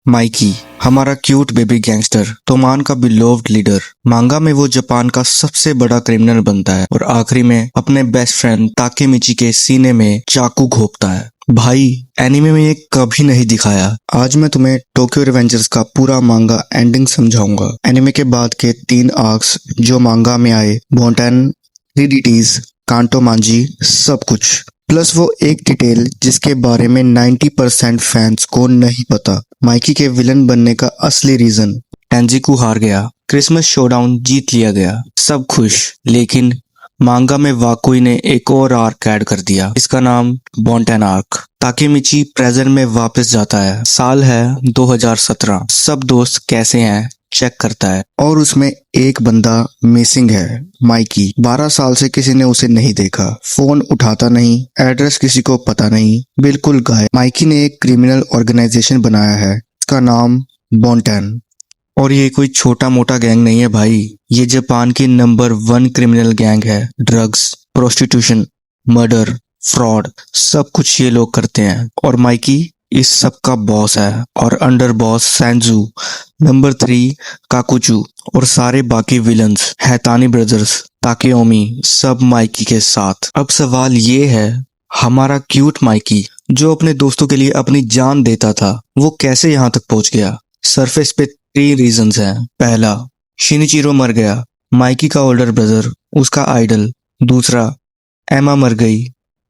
Mikey, हमारा cute baby gangster, तोमान का बिलोव्ड leader. मांगा में वो जापान का सबसे बड़ा क्रिमिनल बनता है और आखिरी में अपने बेस्ट फ्रेंड ताकेमिची के सीने में चाकू घोंपता है। भाई, एनीमे में ये कभी नहीं दिखाया। आज मैं तुम्हें टोक्यो रिवेंजर्स का पूरा मांगा एंडिंग समझाऊंगा। एनीमे के बाद के 3 आर्क्स जो मांगा में आए, बोंटेन, 3DTs, कांटो मांजी, सब कुछ। प्लस वो एक डिटेल जिसके बारे में 90% फैंस को नहीं पता, माइकी के विलन बनने का असली रीजन। टेंजिकु हार गया, क्रिसमस शोडाउन जीत लिया गया, सब खुश। लेकिन मांगा में वाकुई ने एक और आर्क ऐड कर दिया, इसका नाम बोंटेन आर्क। ताकेमिची प्रेजेंट में वापस जाता है। साल है 2017। सब दोस्त कैसे हैं चेक करता है और उसमें एक बंदा मिसिंग है, माइकी। 12 साल से किसी ने उसे नहीं देखा, फोन उठाता नहीं, एड्रेस किसी को पता नहीं, बिल्कुल गायब। माइकी ने एक क्रिमिनल ऑर्गेनाइजेशन बनाया है, इसका नाम बोंटेन। और ये कोई छोटा मोटा गैंग नहीं है भाई, ये जापान की नंबर 1 क्रिमिनल गैंग है। ड्रग्स, प्रोस्टिट्यूशन, मर्डर, फ्रॉड, सब कुछ ये लोग करते हैं और माइकी इस सब का बॉस है। और अंडर बॉस सैंजू, नंबर 3 काकुचू और सारे बाकी विलन्स, हैतानी ब्रदर्स, ताकेओमी, सब माइकी के साथ। अब सवाल ये है, हमारा क्यूट माइकी जो अपने दोस्तों के लिए अपनी जान देता था, वो कैसे यहाँ तक पहुंच गया? सरफेस पे 3 रीजंस हैं। पहला, शिनिचिरो मर गया, माइकी का ओल्डर ब्रदर, उसका आइडल। दूसरा, एमा मर गई,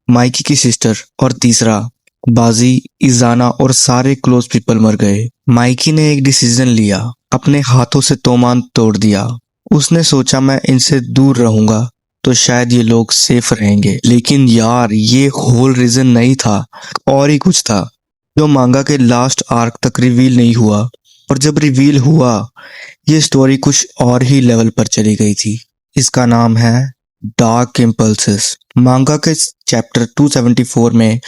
माइकी की सिस्टर। और तीसरा, बाजी, इजाना और सारे क्लोज पीपल मर गए। माइकी ने एक डिसीजन लिया, अपने हाथों से तोमान तोड़ दिया। उसने सोचा मैं इनसे दूर रहूंगा तो शायद ये लोग सेफ रहेंगे। लेकिन यार, ये होल रीजन नहीं था, और ही कुछ था जो मांगा के लास्ट आर्क तक रिवील नहीं हुआ। और जब रिवील हुआ, ये स्टोरी कुछ और ही लेवल पर चली गई थी। इसका नाम है डार्क इम्पल्सेस। मांगा के चैप्टर 274 में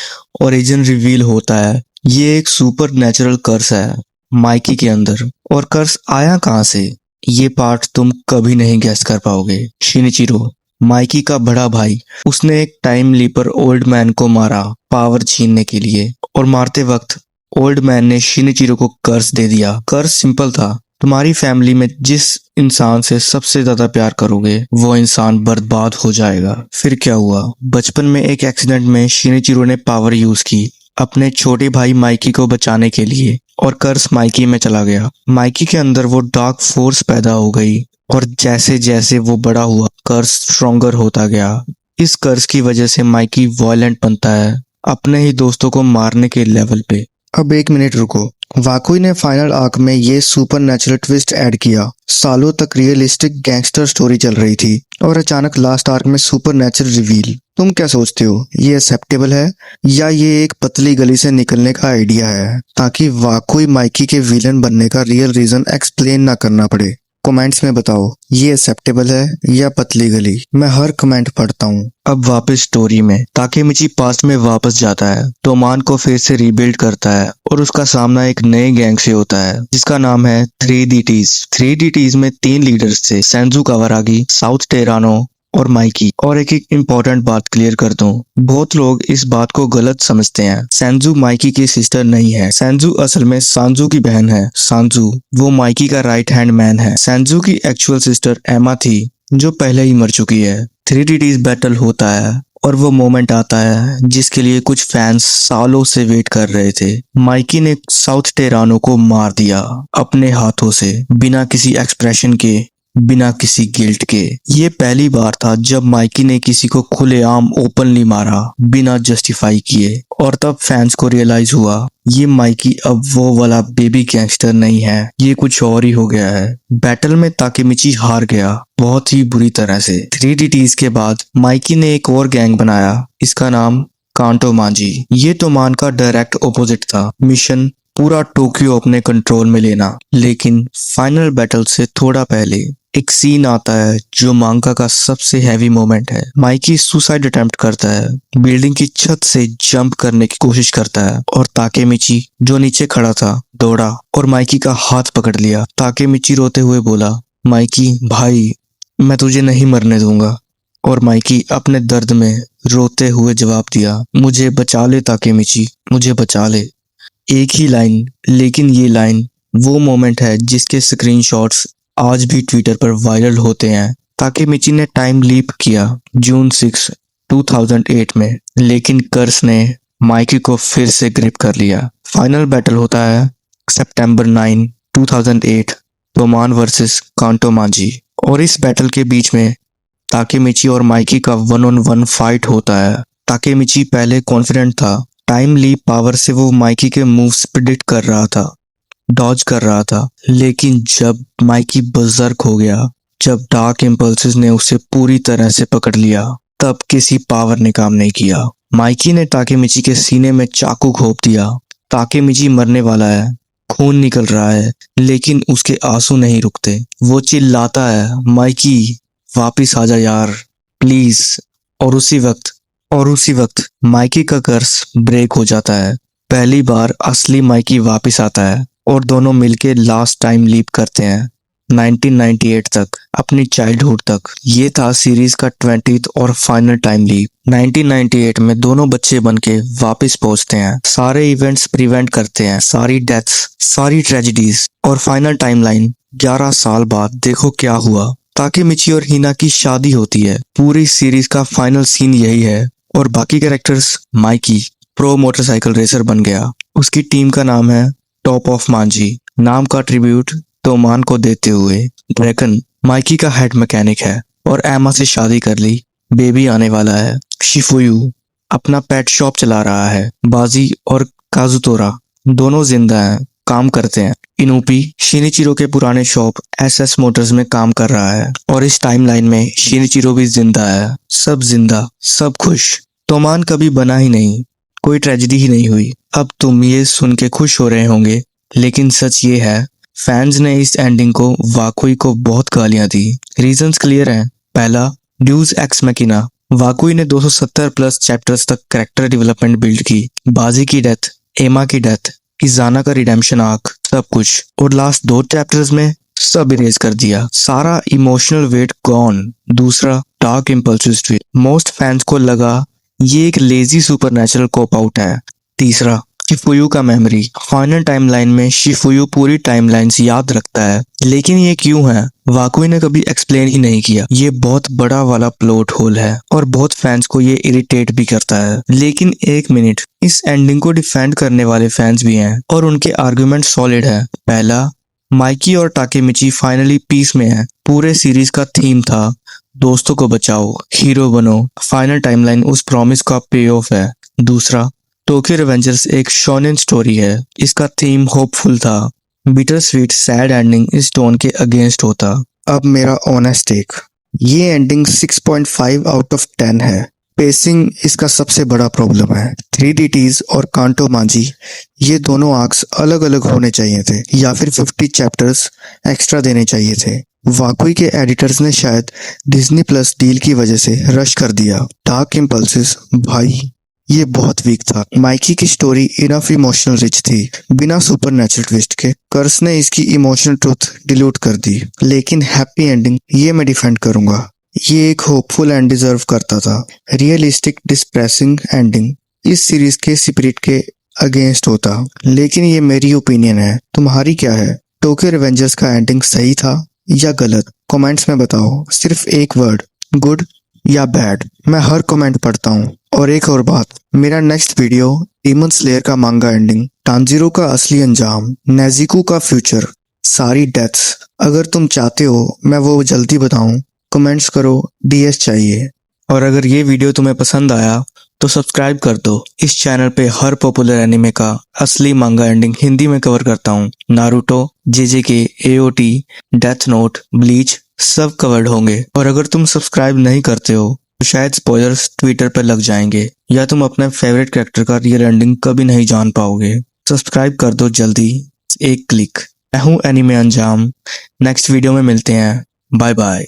ओरिजिन रिवील होता है। ये एक सुपर नेचुरल कर्स है माइकी के अंदर। और कर्स आया कहां से, ये पार्ट तुम कभी नहीं गैस कर पाओगे। शिनिचिरो, माइकी का बड़ा भाई, उसने एक टाइम लीपर ओल्ड मैन को मारा पावर छीनने के लिए। और मारते वक्त ओल्ड मैन ने शिनिचिरो को कर्स दे दिया। कर्स सिंपल था, तुम्हारी फैमिली में जिस इंसान से सबसे ज्यादा प्यार करोगे वो इंसान बर्बाद हो जाएगा। फिर क्या हुआ? बचपन में एक एक्सीडेंट में शिनिचिरो ने पावर यूज की अपने छोटे भाई माइकी को बचाने के लिए, और कर्स माइकी में चला गया। माइकी के अंदर वो डार्क फोर्स पैदा हो गई और जैसे जैसे वो बड़ा हुआ, कर्स स्ट्रॉन्गर होता गया। इस कर्स की वजह से माइकी वॉयलेंट बनता है, अपने ही दोस्तों को मारने के लेवल पे। अब 1 मिनट रुको, वाकुई ने फाइनल आर्क में ये सुपर नेचुरल ट्विस्ट ऐड किया। सालों तक रियलिस्टिक गैंगस्टर स्टोरी चल रही थी और अचानक लास्ट आर्क में सुपर नेचुरल रिवील। तुम क्या सोचते हो, ये एक्सेप्टेबल है या ये एक पतली गली से निकलने का आइडिया है ताकि वाकुई माइकी के विलन बनने का रियल रीजन एक्सप्लेन ना करना पड़े? कमेंट्स में बताओ, ये एक्सेप्टेबल है या पतली गली? मैं हर कमेंट पढ़ता हूँ। अब वापस स्टोरी में, ताकेमिची पास्ट में वापस जाता है, तोमान को फिर से रीबिल्ड करता है और उसका सामना एक नए गैंग से होता है जिसका नाम है 3DTs। 3DTs में 3 लीडर्स थे, सेंजू कावारागी, साउथ टेरानो और माइकी। और एक इम्पोर्टेंट बात क्लियर कर दूं, बहुत लोग इस बात को गलत समझते हैं। सेंजू माइकी की सिस्टर नहीं है, सेंजू असल में सांजू की बहन है। सांजू वो माइकी का राइट हैंड मैन है। सेंजू की एक्चुअल सिस्टर एमा थी जो पहले ही मर चुकी है। 3DTs बैटल होता है और वो मोमेंट आता है जिसके लिए कुछ फैंस सालों से वेट कर रहे थे। माइकी ने साउथ टेरानो को मार दिया अपने हाथों से, बिना किसी एक्सप्रेशन के, बिना किसी गिल्ट के। ये पहली बार था जब माइकी ने किसी को खुलेआम ओपनली मारा बिना जस्टिफाई किए। और तब फैंस को रियलाइज हुआ, ये माइकी अब वो वाला बेबी गैंगस्टर नहीं है, ये कुछ और ही हो गया है। बैटल में ताकेमिची हार गया, बहुत ही बुरी तरह से। 3DTs के बाद माइकी ने एक और गैंग बनाया, इसका नाम कांटो मांजी। ये तोमान का डायरेक्ट ऑपोजिट था। मिशन पूरा टोक्यो अपने कंट्रोल में लेना। लेकिन फाइनल बैटल से थोड़ा पहले एक सीन आता है जो मांगा का सबसे हैवी मोमेंट है। माइकी सुसाइड अटेम्प्ट करता है, बिल्डिंग की छत से जंप करने की कोशिश करता है और ताकेमिची जो नीचे खड़ा था दौड़ा और माइकी का हाथ पकड़ लिया। ताकेमिची रोते हुए बोला, माइकी भाई, मैं तुझे नहीं मरने दूंगा। और माइकी अपने दर्द में रोते हुए जवाब दिया, मुझे बचा ले ताकेमिची, मुझे बचा ले। एक ही लाइन, लेकिन ये लाइन वो मोमेंट है जिसके स्क्रीनशॉट्स आज भी ट्विटर पर वायरल होते हैं। ताकेमिची ने टाइम लीप किया जून 6, 2008 में, लेकिन कर्स ने माइकी को फिर से ग्रिप कर लिया। फाइनल बैटल होता है सितंबर 9, 2008, तोमान वर्सेस कांटो मांजी, और इस बैटल के बीच में ताकेमिची और माइकी का 1-on-1 फाइट होता है। ताकेमिची पहले कॉन्फिडेंट था, टाइम लीप पावर से वो माइकी के मूव्स प्रिडिक्ट कर रहा था, डॉज कर रहा था, लेकिन जब माइकी बर्जर्क हो गया, जब डार्क इम्पल्सेस ने उसे पूरी तरह से पकड़ लिया, तब किसी पावर ने काम नहीं किया। माइकी ने ताकेमिची के सीने में चाकू घोंप दिया। ताकेमिची मरने वाला है, खून निकल रहा है, लेकिन उसके आंसू नहीं रुकते। वो चिल्लाता है, माइकी वापिस आ जा यार, प्लीज। और उसी वक्त माइकी का कर्स ब्रेक हो जाता है। पहली बार असली माइकी वापिस आता है और दोनों मिलके लास्ट टाइम लीप करते हैं 1998 तक, अपनी चाइल्डहुड तक। ये था सीरीज का 20th और फाइनल टाइम लीप। 1998 में दोनों बच्चे बनके वापस पहुंचते हैं, सारे इवेंट्स प्रिवेंट करते हैं, सारी डेथ्स, सारी ट्रेजेडीज, और फाइनल टाइमलाइन 11 साल बाद देखो क्या हुआ। ताकेमिची और हिना की शादी होती है। पूरी सीरीज का फाइनल सीन यही है, और बाकी characters, Mikey pro motorcycle racer बन गया। उसकी टीम का नाम है टॉप ऑफ मांजी, नाम का ट्रिब्यूट तोमान को देते हुए। ड्रैगन माइकी का हेड मैकेनिक है और एमा से शादी कर ली, बेबी आने वाला है। शिफुयू अपना पेट शॉप चला रहा है। बाजी और काजुतोरा दोनों जिंदा हैं, काम करते हैं। इनुपी शिनिचिरो के पुराने शॉप एसएस मोटर्स में काम कर रहा है, और इस टाइमलाइन में शिनिचिरो भी जिंदा है। सब जिंदा, सब खुश। तोमान कभी बना ही नहीं, कोई ट्रेजेडी ही नहीं हुई। अब तुम ये सुन के खुश हो रहे होंगे, लेकिन सच ये है, फैंस ने इस एंडिंग को वाकुई को बहुत गालियां दी। रीजंस क्लियर हैं। पहला, ड्यूज एक्स मैकिना। वाकुई ने 270 प्लस चैप्टर्स तक कैरेक्टर डेवलपमेंट बिल्ड की। बाजी की डेथ, एमा की डेथ, इजाना का रिडेम्पशन आर्क, सब कुछ, और लास्ट 2 चैप्टर्स में सब इरेज कर दिया, सारा इमोशनल वेट गॉन। दूसरा, dark impulsive twist. Most fans को लगा ये एक लेजी सुपरनैचुरल कॉप आउट है। तीसरा, शिफुयू का मेमोरी। फाइनल टाइमलाइन में शिफुयू पूरी टाइमलाइंस याद रखता है, लेकिन ये क्यों है वाकुई ने कभी एक्सप्लेन ही नहीं किया। ये बहुत बड़ा वाला प्लॉट होल है और बहुत फैंस को ये इरिटेट भी करता है। लेकिन एक मिनट, इस एंडिंग को डिफेंड करने वाले फैंस भी हैं और उनके आर्गुमेंट सॉलिड है। पहला, माइकी और ताकेमिची फाइनली पीस में है। पूरे सीरीज का थीम था दोस्तों को बचाओ, हीरो बनो। फाइनल टाइमलाइन उस प्रॉमिस का पे ऑफ है। दूसरा, टोक्यो रिवेंजर्स एक शोनेन स्टोरी है। इसका थीम होपफुल था। बिटर स्वीट सैड एंडिंग इस टोन के अगेंस्ट होता। अब मेरा ऑनेस्ट टेक, ये एंडिंग 6.5 आउट ऑफ 10 है। पेसिंग इसका सबसे बड़ा प्रॉब्लम है। 3DTs और कांटो मांजी, ये दोनों आर्क्स अलग अलग होने चाहिए थे, या फिर 50 चैप्टर्स एक्स्ट्रा देने चाहिए थे। वाकुई के एडिटर्स ने शायद डिज्नी प्लस डील की वजह से रश कर दिया। डार्क इम्पल्सिस, भाई ये बहुत वीक था। माइकी की स्टोरी इनफ इमोशनल रिच थी, बिना सुपरनैचुरल ट्विस्ट के। कर्स ने इसकी इमोशनल ट्रुथ डिल्यूट कर दी। लेकिन हैप्पी एंडिंग, ये मैं डिफेंड करूंगा, ये एक होपफुल एंड डिजर्व करता था। रियलिस्टिक डिस्प्रेसिंग एंडिंग इस सीरीज के स्पिरिट के अगेंस्ट होता। लेकिन ये मेरी ओपिनियन है, तुम्हारी क्या है? टोक्यो रिवेंजर्स का एंडिंग सही था या गलत? कमेंट्स में बताओ। सिर्फ एक वर्ड, गुड या बैड। मैं हर कमेंट पढ़ता हूँ। और एक और बात, मेरा नेक्स्ट वीडियो डीमन स्लेयर का मांगा एंडिंग, टांजीरो का असली अंजाम, नेजिको का फ्यूचर, सारी डेथ्स, अगर तुम चाहते हो मैं वो जल्दी बताऊं, कमेंट्स करो, DS चाहिए। और अगर ये वीडियो तुम्हें पसंद आया तो सब्सक्राइब कर दो। इस चैनल पे हर पॉपुलर एनिमे का असली मांगा एंडिंग हिंदी में कवर करता हूँ। Naruto, JJK, AOT, death note, bleach सब कवर्ड होंगे। और अगर तुम सब्सक्राइब नहीं करते हो तो शायद स्पॉयलर्स ट्विटर पर लग जाएंगे, या तुम अपने फेवरेट कैरेक्टर का रियल एंडिंग कभी नहीं जान पाओगे। सब्सक्राइब कर दो जल्दी, एक क्लिक। मैं हूँ एनिमे अंजाम। नेक्स्ट वीडियो में मिलते हैं। Bye bye.